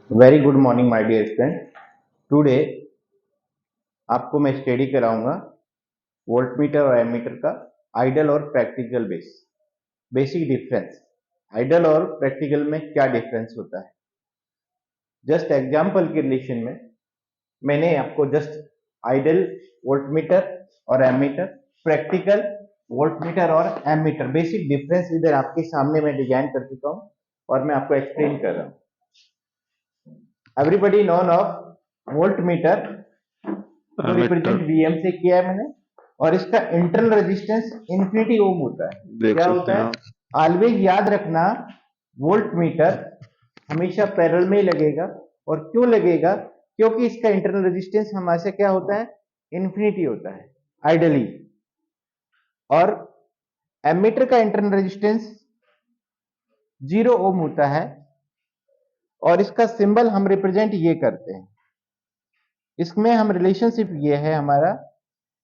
Very good morning my dear student. Today आपको मैं study कराऊंगा वोल्टमीटर और एमीटर का आइडल और प्रैक्टिकल बेसिक डिफरेंस। आइडल और प्रैक्टिकल में क्या डिफरेंस होता है, जस्ट एग्जांपल के रिलेशन में मैंने आपको जस्ट आइडल वोल्टमीटर और एमीटर, प्रैक्टिकल वोल्टमीटर और एमीटर बेसिक डिफरेंस इधर आपके सामने मैं डिजाइन कर चुका हूं और मैं आपको एक्सप्लेन कर रहा हूं। एवरीबडी नोन ऑफ वोल्टमीटर को रिप्रेजेंट वीएम से किया है मैंने, और इसका इंटरनल रेजिस्टेंस इन्फिनिटी ओम होता है। देख क्या सकते होता हैं है? आप। ऑलवेज याद रखना, वोल्ट मीटर हमेशा पैरेलल में ही लगेगा। और क्यों लगेगा? क्योंकि इसका इंटरनल रेजिस्टेंस हमारे से क्या होता है? इन्फिनिटी होता है आइडली। और एमीटर का इंटरनल रेजिस्टेंस 0 ओम होता है, और इसका सिंबल हम रिप्रेजेंट ये करते हैं। इसमें हम रिलेशनशिप ये है हमारा,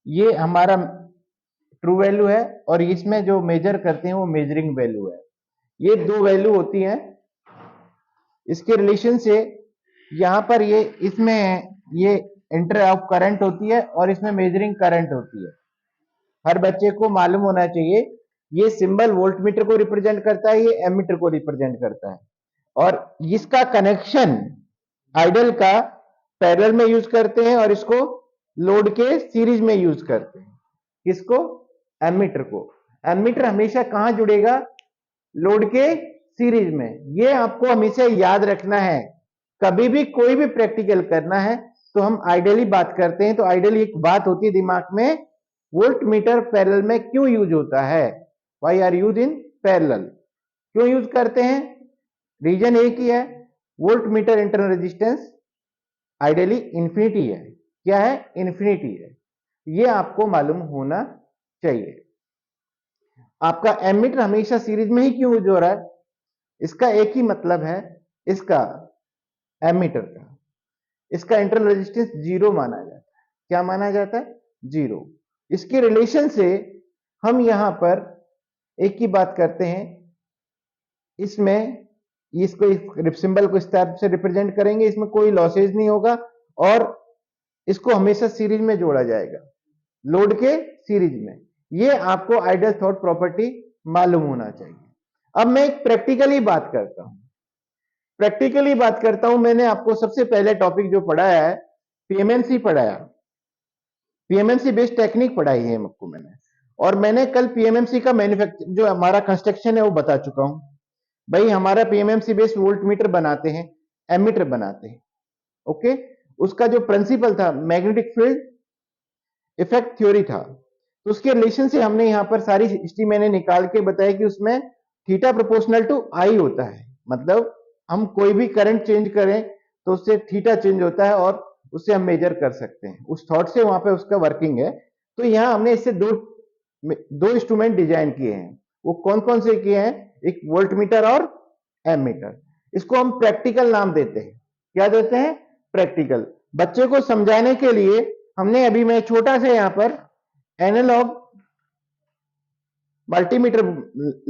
ये हमारा ट्रू वैल्यू है और इसमें जो मेजर करते हैं वो मेजरिंग वैल्यू है। ये दो वैल्यू होती हैं, इसके रिलेशन से यहां पर ये इसमें ये इंटर ऑफ करंट होती है और इसमें मेजरिंग करंट होती है। हर बच्चे को मालूम होना चाहिए, ये सिंबल वोल्टमीटर को रिप्रेजेंट करता है, ये एमीटर को रिप्रेजेंट करता है। और इसका कनेक्शन आइडल का पैरेलल में यूज करते हैं और इसको लोड के सीरीज में यूज करते हैं। किसको? एमीटर को। एमीटर हमेशा कहां जुड़ेगा? लोड के सीरीज में। ये आपको हमेशा याद रखना है। कभी भी कोई भी प्रैक्टिकल करना है तो हम आइडियली बात करते हैं, तो आइडियली एक बात होती है दिमाग में, वोल्ट मीटर पैरेलल में क्यों यूज होता है? Why are use in parallel? क्यों यूज करते हैं? रीजन एक ही है, voltmeter internal resistance ideally infinity है। क्या है? इंफिनिटी है। ये आपको मालूम होना चाहिए। आपका एमीटर हमेशा सीरीज में ही क्यों यूज हो रहा है? इसका एक ही मतलब है, इसका एमीटर का, इसका इंटरनल रेजिस्टेंस 0 माना जाता है। क्या माना जाता है? 0। इसके रिलेशन से हम यहां पर एक ही बात करते हैं, इसमें इसको सिंबल को इस टाइप से रिप्रेजेंट करेंगे, इसमें कोई लॉसेज नहीं होगा और इसको हमेशा सीरीज में जोड़ा जाएगा, लोड के सीरीज में। ये आपको आइडल थॉट प्रॉपर्टी मालूम होना चाहिए। अब मैं एक प्रैक्टिकली बात करता हूं। मैंने आपको सबसे पहले टॉपिक जो पढ़ाया है पीएमएमसी पढ़ाया, पीएमएमसी बेस्ड टेक्निक पढ़ाई है आपको मैंने। और मैंने कल पीएमएमसी का मैन्युफैक्चर जो हमारा कंस्ट्रक्शन है वो बता चुका हूं। भाई हमारा पीएमएमसी बेस्ड वोल्ट मीटर बनाते हैं, एमीटर बनाते हैं। ओके, उसका जो प्रिंसिपल था मैग्नेटिक फील्ड इफेक्ट थ्योरी था, तो उसके रिलेशन से हमने यहां पर सारी हिस्ट्री मैंने निकाल के बताया कि उसमें थीटा प्रोपोर्शनल टू आई होता है। मतलब हम कोई भी करंट चेंज करें तो उससे थीटा चेंज होता है और उससे हम मेजर कर सकते हैं। उस थॉट से वहां पे उसका वर्किंग है। तो यहां हमने इससे दो इंस्ट्रूमेंट डिजाइन किए हैं। वो कौन कौन से किए हैं? एक वोल्ट मीटर और एमीटर। इसको हम प्रैक्टिकल नाम देते हैं। क्या देते हैं? प्रैक्टिकल। बच्चे को समझाने के लिए हमने अभी मैं छोटा सा यहां पर एनालॉग मल्टीमीटर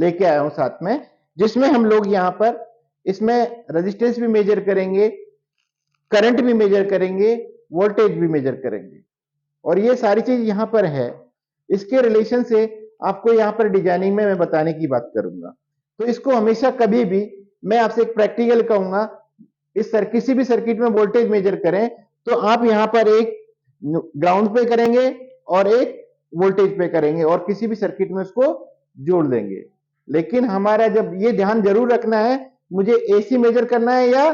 लेके आया हूं साथ में, जिसमें हम लोग यहां पर इसमें रेजिस्टेंस भी मेजर करेंगे, करंट भी मेजर करेंगे, वोल्टेज भी मेजर करेंगे। और ये सारी चीज यहां पर है। इसके रिलेशन से आपको यहां पर डिजाइनिंग में मैं बताने की बात करूंगा। तो इसको हमेशा कभी भी मैं आपसे एक प्रैक्टिकल कहूंगा, किसी भी सर्किट में वोल्टेज मेजर करें तो आप यहां पर एक ग्राउंड पे करेंगे और एक वोल्टेज पे करेंगे और किसी भी सर्किट में उसको जोड़ देंगे। लेकिन हमारा जब ये ध्यान जरूर रखना है, मुझे एसी मेजर करना है या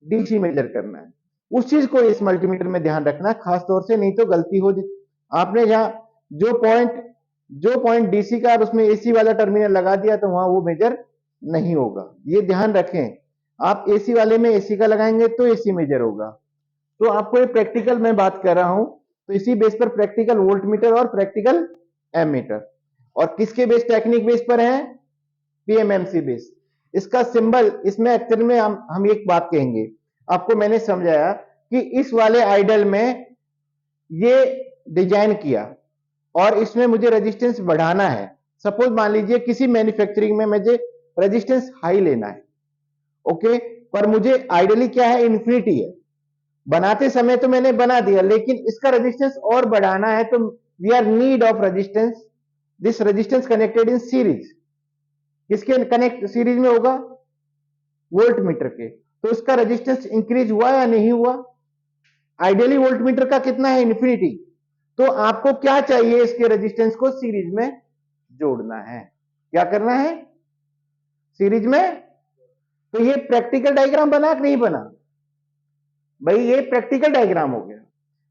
डीसी मेजर करना है, उस चीज को इस मल्टीमीटर में ध्यान रखना खास तौर से, नहीं तो गलती हो। आपने जहां जो पॉइंट डीसी का उसमें एसी वाला टर्मिनल लगा दिया तो वहां वो मेजर नहीं होगा। ये ध्यान रखें, आप एसी वाले में एसी का लगाएंगे तो एसी मेजर होगा। तो आपको ये प्रैक्टिकल मैं बात कर रहा हूं, तो इसी बेस पर प्रैक्टिकल वोल्ट मीटर और प्रैक्टिकल एमीटर। और किसके बेस? टेक्निक बेस पर है, पीएमएमसी बेस। इसका सिंबल इसमें एक्चुअल में हम एक बात कहेंगे, आपको मैंने समझाया कि इस वाले आइडल में ये डिजाइन किया और इसमें मुझे रेजिस्टेंस बढ़ाना है। सपोज मान लीजिए किसी मैन्युफैक्चरिंग में मुझे रेजिस्टेंस हाई लेना है। ओके, पर मुझे आइडियली क्या है, इन्फिनिटी है। बनाते समय तो मैंने बना दिया, लेकिन इसका रेजिस्टेंस और बढ़ाना है, तो we are need of resistance, this resistance connected in series. किसके कनेक्ट सीरीज में होगा, वोल्ट मीटर के। तो इसका रेजिस्टेंस इंक्रीज हुआ या नहीं हुआ, आइडियली वोल्ट मीटर का कितना है, इन्फिनिटी। तो आपको क्या चाहिए, इसके रेजिस्टेंस को सीरीज में जोड़ना है। क्या करना है, सीरीज में। तो ये प्रैक्टिकल डायग्राम बना कि नहीं बना भाई, ये प्रैक्टिकल डायग्राम हो गया।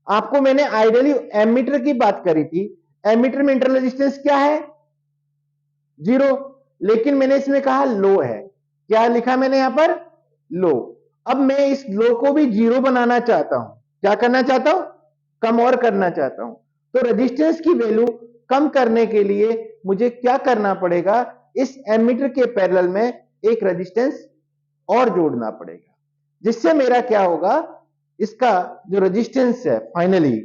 आपको मैंने आइडियली एमीटर की बात करी थी, एमीटर में इंटरनल रेजिस्टेंस क्या है, 0, लेकिन मैंने इसमें कहा लो है। क्या लिखा मैंने यहां पर, लो। अब मैं इस लो को भी 0 बनाना चाहता हूं। क्या करना चाहता हूं, कम और करना चाहता हूं। तो रेजिस्टेंस की वैल्यू कम करने के लिए मुझे क्या करना पड़ेगा, इस एमीटर के पैरेलल में एक रेजिस्टेंस और जोड़ना पड़ेगा, जिससे मेरा क्या होगा, इसका जो रेजिस्टेंस है फाइनली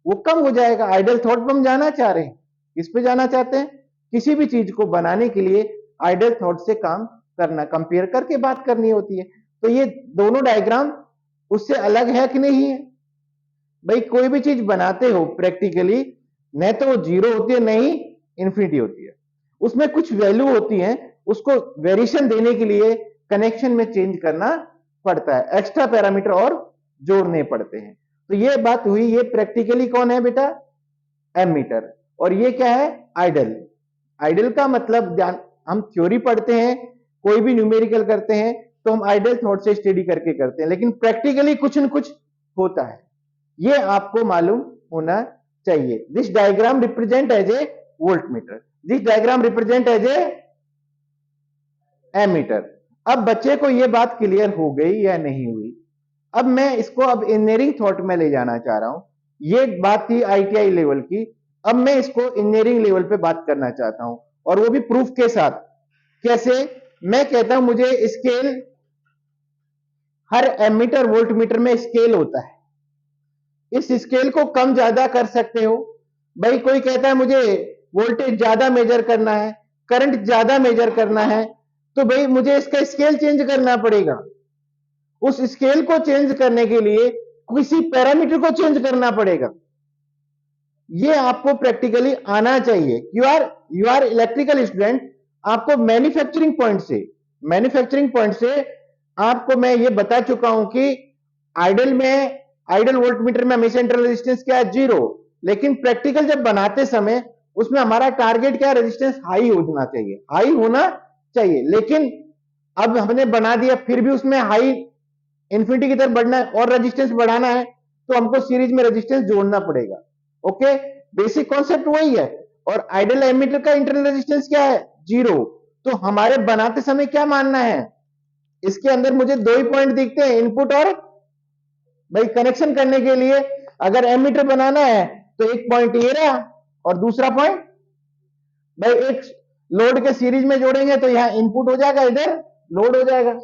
वो कम हो जाएगा। आइडियल थॉट पर हम जाना चाह रहे हैं, किस पे जाना चाहते हैं, किसी भी चीज को बनाने के लिए आइडियल थॉट से काम करना, कंपेयर करके बात करनी होती है। तो ये दोनों डायग्राम उससे अलग है कि नहीं है भाई। कोई भी चीज बनाते हो प्रैक्टिकली, न तो वो 0 होती है, नहीं इंफिनिटी होती है, उसमें कुछ वैल्यू होती है, उसको वेरिएशन देने के लिए कनेक्शन में चेंज करना पड़ता है, एक्स्ट्रा पैरामीटर और जोड़ने पड़ते हैं। तो ये बात हुई, ये प्रैक्टिकली कौन है बेटा, एमीटर। और ये क्या है, आइडल। आइडल का मतलब हम थ्योरी पढ़ते हैं, कोई भी न्यूमेरिकल करते हैं तो हम आइडल थॉट से स्टडी करके करते हैं, लेकिन प्रैक्टिकली कुछ न कुछ होता है, ये आपको मालूम होना चाहिए। This diagram represent as a voltmeter, this diagram represent as a ammeter. अब बच्चे को यह बात क्लियर हो गई या नहीं हुई। अब मैं इसको अब इंजीनियरिंग थॉट में ले जाना चाह रहा हूं। ये बात थी आईटीआई लेवल की, अब मैं इसको इंजीनियरिंग लेवल पे बात करना चाहता हूं, और वो भी प्रूफ के साथ। कैसे, मैं कहता हूं मुझे स्केल, हर एमीटर वोल्ट मीटर में स्केल होता है, इस स्केल को कम ज्यादा कर सकते हो। भाई कोई कहता है मुझे वोल्टेज ज्यादा मेजर करना है, करंट ज्यादा मेजर करना है, तो भाई मुझे इसका स्केल चेंज करना पड़ेगा। उस स्केल को चेंज करने के लिए किसी पैरामीटर को चेंज करना पड़ेगा। ये आपको प्रैक्टिकली आना चाहिए। यू आर इलेक्ट्रिकल स्टूडेंट, आपको मैन्युफैक्चरिंग पॉइंट से आपको मैं ये बता चुका हूं कि आइडल वोल्टमीटर में हमेशा इंटरनल रेजिस्टेंस क्या है, 0। लेकिन प्रैक्टिकल जब बनाते समय उसमें हमारा टारगेट क्या है, रेजिस्टेंस हाई होना चाहिए, हाई होना चाहिए। लेकिन अब हमने बना दिया, फिर भी उसमें हाई इन्फिनिटी की तरफ बढ़ना है और रेजिस्टेंस बढ़ाना है, तो हमको सीरीज में रेजिस्टेंस जोड़ना पड़ेगा। ओके, बेसिक कॉन्सेप्ट वही है। और आइडियल एमीटर का इंटरनल रेजिस्टेंस क्या है, 0। तो हमारे बनाते समय क्या मानना है, इसके अंदर मुझे 2 ही पॉइंट दिखते हैं, इनपुट और भाई कनेक्शन करने के लिए अगर एमीटर बनाना है तो एक पॉइंट ये रहा, और दूसरा पॉइंट भाई एक लोड के सीरीज में जोड़ेंगे तो यहां इनपुट हो जाएगा, इधर लोड हो जाएगा,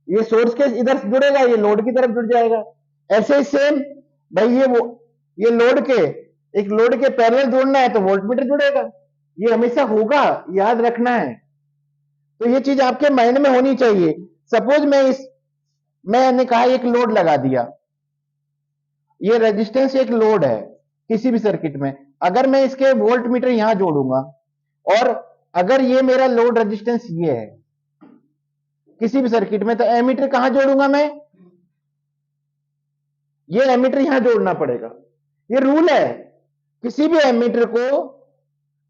ये सोर्स के इधर जुड़ेगा, ये लोड की तरफ जुड़ जाएगा। ऐसे ही सेम भाई ये लोड के, एक लोड के पैरेलल जोड़ना है तो वोल्टमीटर जुड़ेगा, ये हमेशा होगा, याद रखना है। तो ये चीज आपके माइंड में होनी चाहिए। सपोज मैंने कहा एक लोड लगा दिया, ये रेजिस्टेंस एक लोड है किसी भी सर्किट में, अगर मैं इसके वोल्ट मीटर यहां जोड़ूंगा, और अगर ये मेरा लोड रेजिस्टेंस ये है किसी भी सर्किट में, तो एमीटर कहां जोड़ूंगा मैं, ये एमीटर यहां जोड़ना पड़ेगा। ये रूल है, किसी भी एमीटर को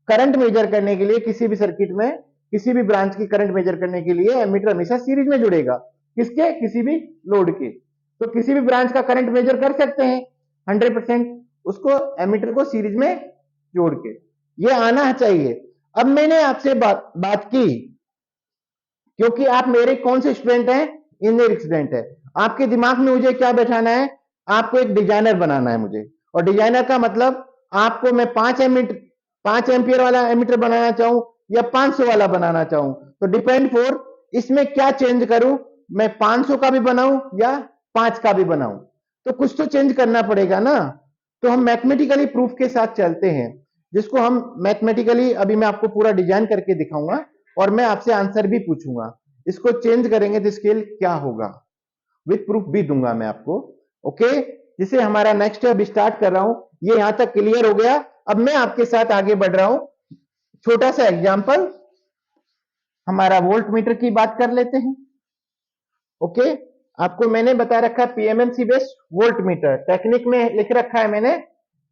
करंट मेजर करने के लिए, किसी भी सर्किट में किसी भी ब्रांच की करंट मेजर करने के लिए एमीटर हमेशा सीरीज में जुड़ेगा, किसके, किसी भी लोड के। तो किसी भी ब्रांच का करंट मेजर कर सकते हैं 100%, उसको एमीटर को सीरीज में जोड़ के, ये आना चाहिए। अब मैंने आपसे बात की, क्योंकि आप मेरे कौन से स्टूडेंट हैं, इंजीनियरिंग स्टूडेंट है। आपके दिमाग में मुझे क्या बैठाना है, आपको एक डिजाइनर बनाना है मुझे। और डिजाइनर का मतलब आपको मैं 5 एम्पियर वाला एमीटर बनाना चाहूं या 500 वाला बनाना चाहूं, तो डिपेंड फॉर इसमें क्या चेंज करूं, मैं 500 का भी बनाऊं या 5 का भी बनाऊं, तो कुछ तो चेंज करना पड़ेगा ना। तो हम मैथमेटिकली प्रूफ के साथ चलते हैं, जिसको हम मैथमेटिकली, अभी मैं आपको पूरा डिजाइन करके दिखाऊंगा और मैं आपसे आंसर भी पूछूंगा। इसको चेंज करेंगे तो स्केल क्या होगा, विथ प्रूफ भी दूंगा मैं आपको। ओके, जिसे हमारा नेक्स्ट अब स्टार्ट कर रहा हूं। ये यहां तक क्लियर हो गया। अब मैं आपके साथ आगे बढ़ रहा हूं। छोटा सा एग्जांपल, हमारा वोल्ट मीटर की बात कर लेते हैं। ओके, आपको मैंने बता रखा है PMMC based volt meter, technique में लिख रखा है मैंने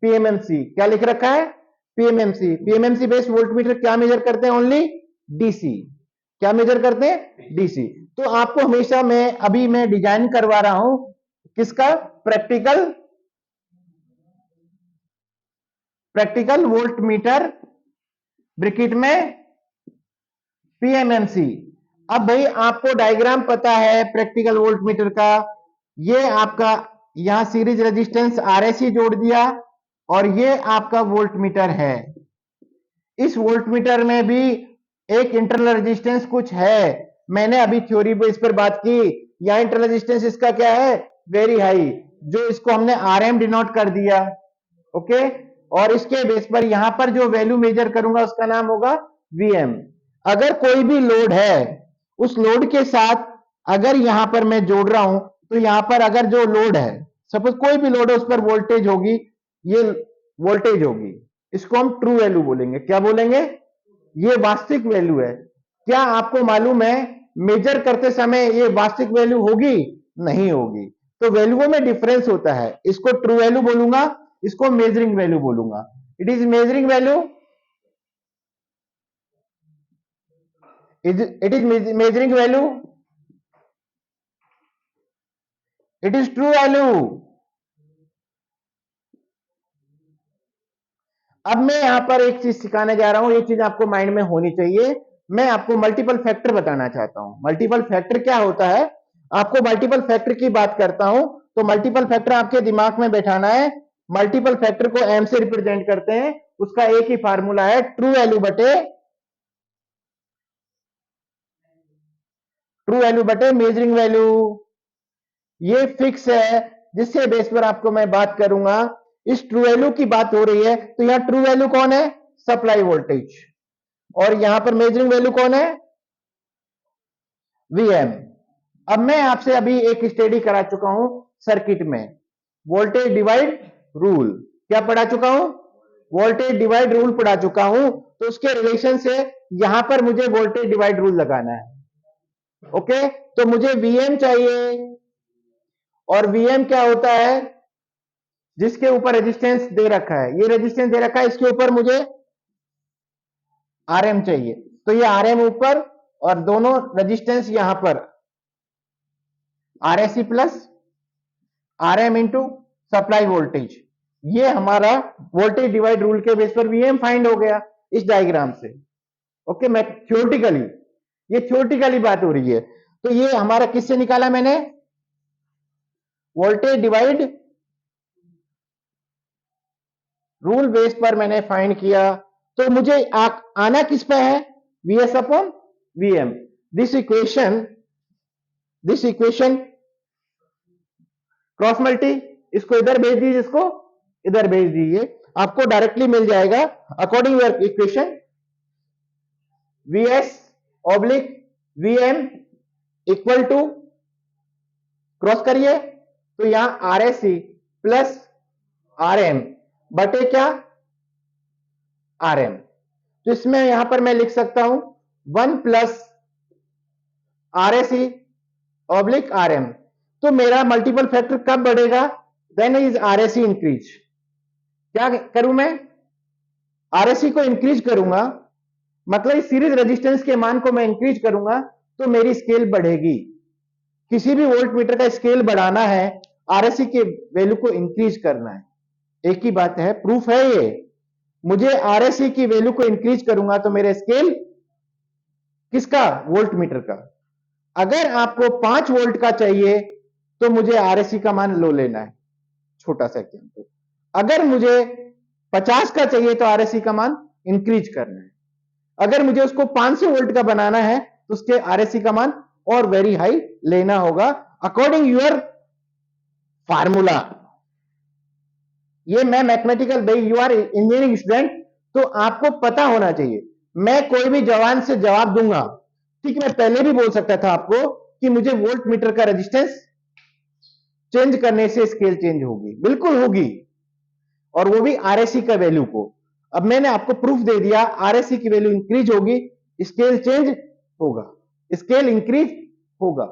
पीएमएमसी। क्या लिख रखा है? PMMC. PMMC based volt meter क्या मेजर करते हैं? Only DC. क्या मेजर करते हैं? डीसी। तो आपको हमेशा मैं डिजाइन करवा रहा हूं किसका? प्रैक्टिकल वोल्ट मीटर ब्रैकेट में पीएमएमसी। अब भाई आपको डायग्राम पता है प्रैक्टिकल वोल्ट मीटर का। ये आपका यहां सीरीज रेजिस्टेंस आरएससी जोड़ दिया और ये आपका वोल्ट मीटर है। इस वोल्ट मीटर में भी एक इंटरनल रेजिस्टेंस कुछ है, मैंने अभी थ्योरी पे इस पर बात की। यहां इंटरनल रेजिस्टेंस इसका क्या है? वेरी हाई, जो इसको हमने आरएम डिनोट कर दिया। ओके, और इसके बेस पर यहां पर जो वैल्यू मेजर करूंगा उसका नाम होगा वीएम। अगर कोई भी लोड है, उस लोड के साथ अगर यहां पर मैं जोड़ रहा हूं, तो यहां पर अगर जो लोड है, सपोज कोई भी लोड है, उस पर वोल्टेज होगी, ये वोल्टेज होगी, इसको हम ट्रू वैल्यू बोलेंगे। क्या बोलेंगे? ये वास्तविक वैल्यू है। क्या आपको मालूम है मेजर करते समय ये वास्तविक वैल्यू होगी? नहीं होगी। तो वैल्यूओं में डिफरेंस होता है। इसको ट्रू वैल्यू बोलूंगा, इसको मेजरिंग वैल्यू बोलूंगा। It is measuring value, it is measuring value, it is true value. अब मैं यहां पर एक चीज सिखाने जा रहा हूं, ये चीज आपको माइंड में होनी चाहिए। मैं आपको मल्टीपल फैक्टर बताना चाहता हूं। मल्टीपल फैक्टर क्या होता है? आपको मल्टीपल फैक्टर की बात करता हूं, तो मल्टीपल फैक्टर आपके दिमाग में बैठाना है। मल्टीपल फैक्टर को एम से रिप्रेजेंट करते हैं, उसका एक ही फार्मूला है, ट्रू वैल्यू बटे मेजरिंग वैल्यू। ये फिक्स है, जिससे बेस पर आपको मैं बात करूंगा। इस ट्रू वैल्यू की बात हो रही है, तो यहां ट्रू वैल्यू कौन है? Supply voltage. और यहां पर मेजरिंग वैल्यू कौन है? वीएम। अब मैं आपसे अभी एक स्टडी करा चुका हूं सर्किट में, वोल्टेज डिवाइड रूल। क्या पढ़ा चुका हूं? वोल्टेज डिवाइड रूल पढ़ा चुका हूं। तो उसके रिलेशन से यहां पर मुझे वोल्टेज डिवाइड रूल लगाना है। ओके, तो मुझे वीएम चाहिए, और वीएम क्या होता है? जिसके ऊपर रेजिस्टेंस दे रखा है, ये रेजिस्टेंस दे रखा है, इसके ऊपर मुझे आरएम चाहिए। तो ये आरएम ऊपर और दोनों रेजिस्टेंस यहां पर RSC plus RM into supply voltage. ये हमारा वोल्टेज डिवाइड रूल के बेस पर वीएम फाइंड हो गया इस डायग्राम से। ओके, मैं थ्योरेटिकली, ये थ्योरेटिकली बात हो रही है। तो ये हमारा किससे निकाला मैंने? वोल्टेज डिवाइड रूल बेस पर मैंने फाइंड किया। तो मुझे आना किस पे है? VS upon VM. This equation cross multi, इसको इधर भेज दीजिए, इसको इधर भेज दीजिए, आपको डायरेक्टली मिल जाएगा। According your equation, VS oblique VM equal to, cross करिए, तो यहां आरएससी प्लस आरएम बटे क्या? आरएम। तो इसमें यहां पर मैं लिख सकता हूं 1 प्लस आरएससी ऑब्लिक आरएम। तो मेरा मल्टीपल फैक्टर कब बढ़ेगा? Then is RSC increase. क्या करूं मैं? आरएससी को इंक्रीज करूंगा, मतलब इस सीरीज रेजिस्टेंस के मान को मैं इंक्रीज करूंगा, तो मेरी स्केल बढ़ेगी। किसी भी वोल्ट मीटर का स्केल बढ़ाना है, आरएससी के वैल्यू को इंक्रीज करना है। एक ही बात है, प्रूफ है ये। मुझे आरएससी की वैल्यू को इंक्रीज करूंगा तो मेरा स्केल किसका? वोल्ट मीटर का। अगर आपको 5 वोल्ट का चाहिए तो मुझे आरएससी का मान लो लेना है, छोटा सा एग्जांपल। अगर मुझे 50 का चाहिए तो आरएससी का मान इंक्रीज करना है। अगर मुझे उसको 500 वोल्ट का बनाना है तो उसके आरएससी का मान और वेरी हाई लेना होगा, अकॉर्डिंग यूर फार्मूला। ये मैं मैथमेटिकल, भाई यू आर इंजीनियरिंग स्टूडेंट, तो आपको पता होना चाहिए। मैं कोई भी जवान से जवाब दूंगा, ठीक, मैं पहले भी बोल सकता था आपको कि मुझे वोल्ट मीटर का रेजिस्टेंस चेंज करने से स्केल चेंज होगी, बिल्कुल होगी, और वो भी आरएससी का वैल्यू को। अब मैंने आपको प्रूफ दे दिया, आरएससी की वैल्यू इंक्रीज होगी, स्केल चेंज होगा, स्केल इंक्रीज होगा।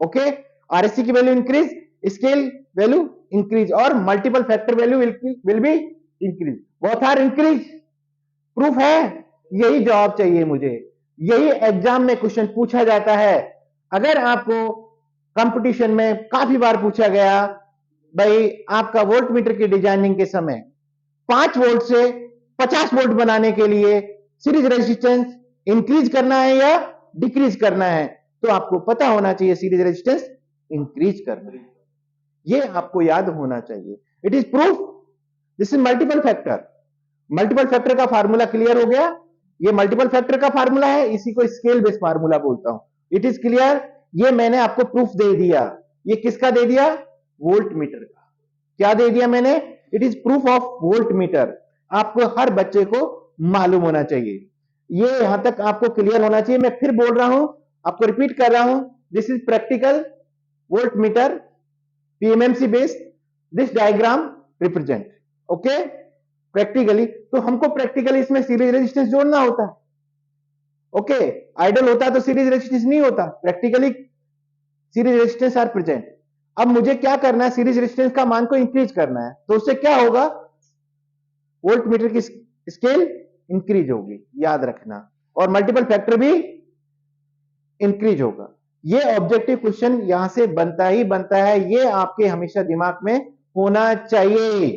ओके, आरएससी की value increase, scale value increase, और multiple factor value will be increase, both are increase. Proof है, यही जवाब चाहिए मुझे, यही एग्जाम में क्वेश्चन पूछा जाता है। अगर आपको कंपटीशन में काफी बार पूछा गया, भाई आपका वोल्ट मीटर की डिजाइनिंग के समय 5 वोल्ट से 50 वोल्ट बनाने के लिए सीरीज रेजिस्टेंस इंक्रीज करना है या डिक्रीज करना है, तो आपको पता होना चाहिए सीरीज रेजिस्टेंस इंक्रीज करना है, ये आपको याद होना चाहिए। It is proof, this is multiple factor. Multiple factor का फार्मूला क्लियर हो गया, ये मल्टीपल फैक्टर का फार्मूला है, इसी को स्केल बेस्ड फार्मूला बोलता हूं। इट इज क्लियर, ये मैंने आपको प्रूफ दे दिया। ये किसका दे दिया? वोल्ट मीटर का। क्या दे दिया मैंने? It is proof of volt meter. आपको हर बच्चे को मालूम होना चाहिए, ये यहां तक आपको क्लियर होना चाहिए। मैं फिर बोल रहा हूं, आपको रिपीट कर रहा हूं, this is practical volt meter PMMC based, this diagram represent. Okay, practically, तो हमको प्रैक्टिकली इसमें सीरीज रेजिस्टेंस जोड़ना होता है। ओके, आइडल होता तो सीरीज रेजिस्टेंस नहीं होता, practically series resistance R present. अब मुझे क्या करना है? सीरीज रेजिस्टेंस का मान को इंक्रीज करना है, तो उससे क्या होगा? वोल्ट मीटर की स्केल इंक्रीज होगी, याद रखना, और मल्टीपल फैक्टर भी इंक्रीज होगा। ये ऑब्जेक्टिव क्वेश्चन यहां से बनता ही बनता है, ये आपके हमेशा दिमाग में होना चाहिए।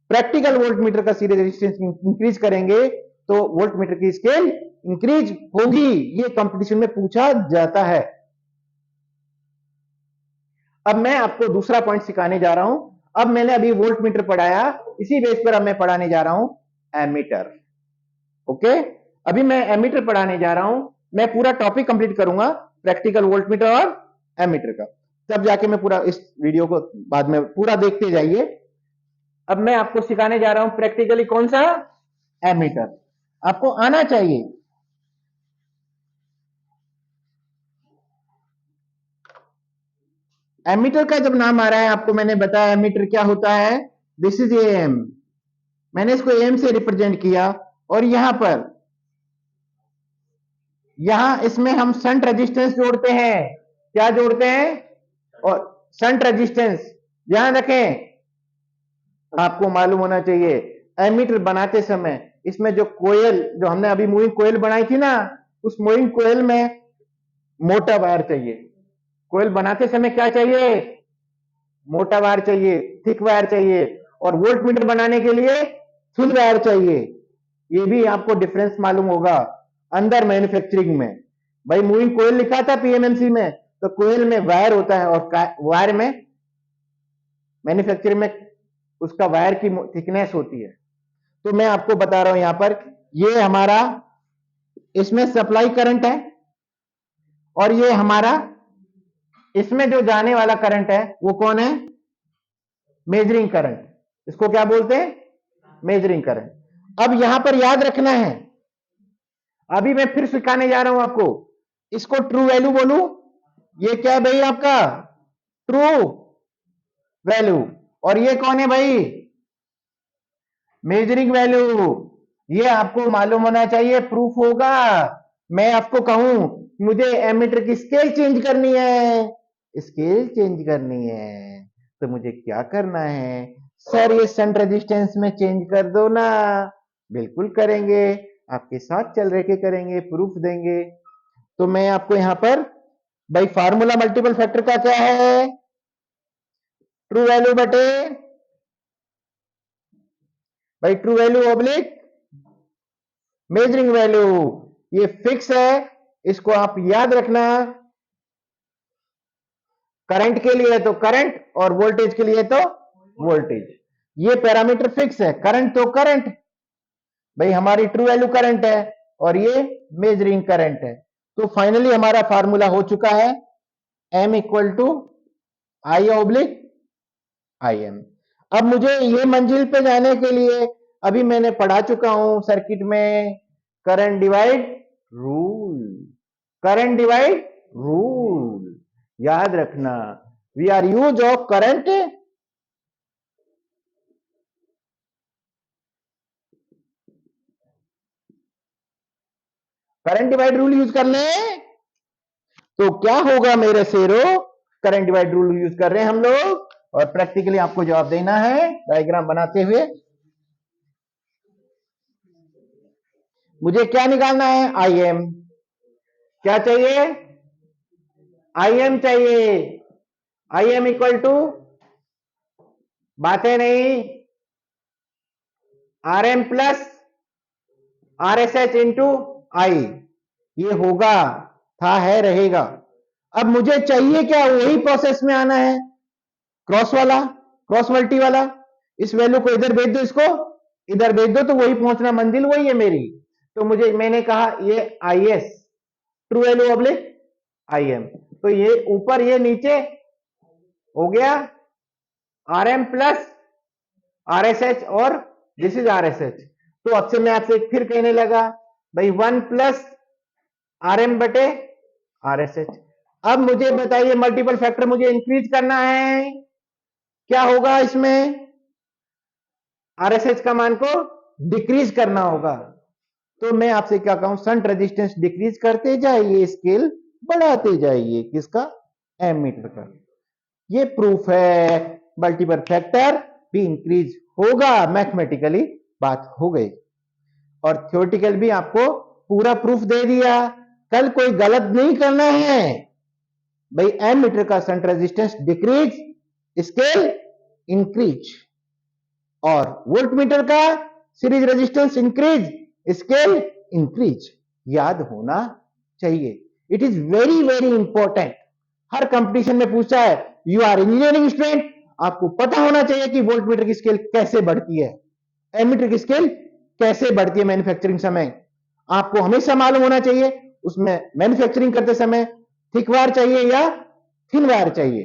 प्रैक्टिकल वोल्ट मीटर का सीरीज रेजिस्टेंस इंक्रीज करेंगे तो वोल्ट मीटर की स्केल इंक्रीज होगी, ये कंपटीशन में पूछा जाता है। अब मैं आपको दूसरा पॉइंट सिखाने जा रहा हूं। अब मैंने अभी वोल्ट मीटर पढ़ाया, इसी बेस पर अब मैं पढ़ाने जा रहा हूं एमीटर। ओके, अभी मैं एमीटर पढ़ाने जा रहा हूं, मैं पूरा टॉपिक कंप्लीट करूंगा, प्रैक्टिकल वोल्ट मीटर और एमीटर का, तब जाके मैं पूरा इस वीडियो को बाद में पूरा देखते जाइए। अब मैं आपको सिखाने जा रहा हूं प्रैक्टिकली कौन सा? एमीटर। आपको आना चाहिए। एमीटर का जब नाम आ रहा है, आपको मैंने बताया एमीटर क्या होता है, दिस इज एम, मैंने इसको एम से रिप्रेजेंट किया, और यहां इसमें हम शंट रेजिस्टेंस जोड़ते हैं। क्या जोड़ते हैं? और शंट रेजिस्टेंस, ध्यान रखें, आपको मालूम होना चाहिए एमीटर बनाते समय इसमें जो कोयल, जो हमने अभी मूविंग कोयल बनाई थी ना, उस मूविंग कोयल में मोटा वायर चाहिए। कोयल बनाते समय क्या चाहिए? मोटा वायर चाहिए, थिक वायर चाहिए, और वोल्ट मीटर बनाने के लिए थिन वायर चाहिए। ये भी आपको डिफरेंस मालूम होगा अंदर मैन्युफैक्चरिंग में। भाई मूविंग कोयल लिखा था पीएमएमसी में, तो कोयल में वायर होता है, और वायर में मैन्युफैक्चरिंग में उसका वायर की थिकनेस होती है। तो मैं आपको बता रहा हूं यहां पर, ये हमारा इसमें सप्लाई करंट है, और ये हमारा इसमें जो जाने वाला करंट है वो कौन है? Measuring current. इसको क्या बोलते हैं? Measuring current. अब यहां पर याद रखना है, अभी मैं फिर सिखाने जा रहा हूं आपको, इसको ट्रू वैल्यू बोलूं, ये क्या है भाई आपका? ट्रू वैल्यू, और ये कौन है भाई? Measuring value. ये आपको मालूम होना चाहिए, प्रूफ होगा। मैं आपको कहूं मुझे एमीटर की स्केल चेंज करनी है, स्केल चेंज करनी है, तो मुझे क्या करना है? सर ये शंट रेजिस्टेंस में चेंज कर दो ना। बिल्कुल करेंगे, आपके साथ चल रहे के करेंगे, प्रूफ देंगे। तो मैं आपको यहां पर, भाई फार्मूला मल्टीपल फैक्टर का क्या है? ट्रू वैल्यू बटे, भाई true value oblique measuring value, ये फिक्स है, इसको आप याद रखना। करंट के लिए तो करंट, और वोल्टेज के लिए तो वोल्टेज, ये पैरामीटर फिक्स है। करंट तो करंट, भाई हमारी ट्रू वैल्यू करंट है, और ये मेजरिंग करंट है। तो फाइनली हमारा फार्मूला हो चुका है, M equal to I oblique I M. अब मुझे ये मंजिल पे जाने के लिए, अभी मैंने पढ़ा चुका हूं सर्किट में, current divide rule, current divide rule, याद रखना, we are use of current divide rule use कर ले तो क्या होगा मेरे शेरो, करंट डिवाइड रूल यूज कर रहे हैं हम लोग, और प्रैक्टिकली आपको जवाब देना है डायग्राम बनाते हुए। मुझे क्या निकालना है, आई एम, क्या चाहिए, आई एम चाहिए, आई एम इक्वल टू, बातें नहीं, R M plus R S H into I, ये होगा, था, है, रहेगा। अब मुझे चाहिए क्या, वही प्रोसेस में आना है, क्रॉस वाला, क्रॉस मल्टी वाला, इस वैल्यू को इधर भेज दो, इसको इधर भेज दो, तो वही पहुंचना, मंजिल वही है मेरी। तो मुझे, मैंने कहा ये I S true value oblique I M, तो ये ऊपर ये नीचे हो गया R M plus R S H, और this is R S H. तो अब से मैं आपसे फिर कहने लगा भाई 1 प्लस आर एम बटे आर एस एच। अब मुझे बताइए मल्टीपल फैक्टर मुझे इंक्रीज करना है, क्या होगा इसमें, आर एस एच का मान को डिक्रीज करना होगा। तो मैं आपसे क्या कहूं, शंट रेजिस्टेंस डिक्रीज करते जाइए, स्केल बढ़ाते जाइए, किसका, एमीटर का। ये प्रूफ है, मल्टीपल फैक्टर भी इंक्रीज होगा, मैथमेटिकली बात हो गई, और थ्योरेटिकल भी आपको पूरा प्रूफ दे दिया। कल कोई गलत नहीं करना है भाई, एमीटर का shunt resistance decrease, scale increase, और वोल्टमीटर का series resistance increase, scale increase, याद होना चाहिए। It is very very important, her competition में पूछा है, यू आर इंजीनियरिंग स्टूडेंट, आपको पता होना चाहिए कि वोल्टमीटर की स्केल कैसे बढ़ती है, एमीटर की स्केल कैसे बढ़ती है मैन्युफैक्चरिंग समय, आपको हमेशा मालूम होना चाहिए उसमें मैन्युफैक्चरिंग करते समय थिक वायर चाहिए या थिन वायर चाहिए,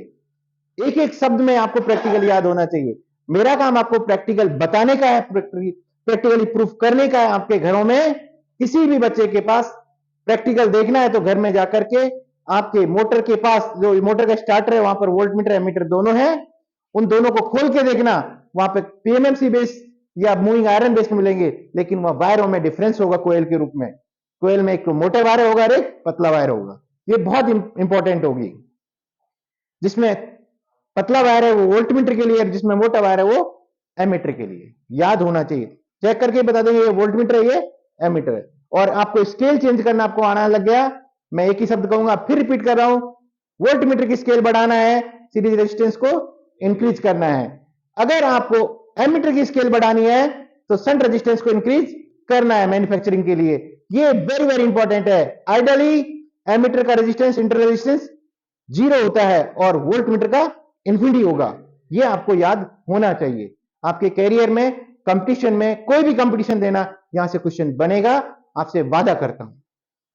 एक एक शब्द में आपको प्रैक्टिकल याद होना चाहिए। मेरा काम आपको प्रैक्टिकल बताने का है, प्रैक्टिकली प्रूफ करने का है आपके घरों में। किसी भी बच्चे के पास प्रैक्टिकल देखना है तो घर में जाकर के आपके मोटर के पास, जो मोटर का स्टार्टर है वहां पर वोल्टमीटर एमीटर दोनों है, उन दोनों को खोल के देखना, वहां पे पीएमएमसी बेस या मूविंग आयरन बेस मिलेंगे, लेकिन वह वायरों में डिफरेंस होगा कोयल के रूप में, कोयल में एक मोटा वायर होगा और एक पतला वायर होगा, ये बहुत इंपॉर्टेंट होगी। जिसमें पतला वायर है वो वोल्टमीटर के लिए, जिसमें मोटा वायर है वो एमीटर के लिए, याद होना चाहिए। चेक करके बता देंगे ये वोल्टमीटर है, ये एमीटर है। और आपको स्केल चेंज करना आपको आना लग गया, मैं एक ही शब्द कहूंगा, फिर रिपीट कर रहा हूं, वोल्टमीटर की स्केल बढ़ाना है, सीरीज रेजिस्टेंस को इंक्रीज करना है। अगर आपको एमीटर की स्केल बढ़ानी है तो शंट रेजिस्टेंस को इंक्रीज करना है मैन्युफैक्चरिंग के लिए, ये वेरी वेरी इंपॉर्टेंट है। आइडियली एमीटर का रेजिस्टेंस, इंटर रेजिस्टेंस 0 होता है और वोल्टमीटर का इन्फिनिटी होगा, ये आपको याद होना चाहिए। आपके कैरियर में, कंपटीशन में, कोई भी कंपटीशन देना, यहां से क्वेश्चन बनेगा, आपसे वादा करता हूं।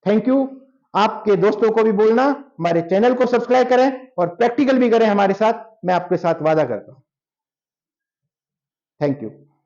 Thank you. आपके दोस्तों को भी बोलना हमारे चैनल को सब्सक्राइब करें और प्रैक्टिकल भी करें हमारे साथ, मैं आपके साथ वादा करता हूं। Thank you.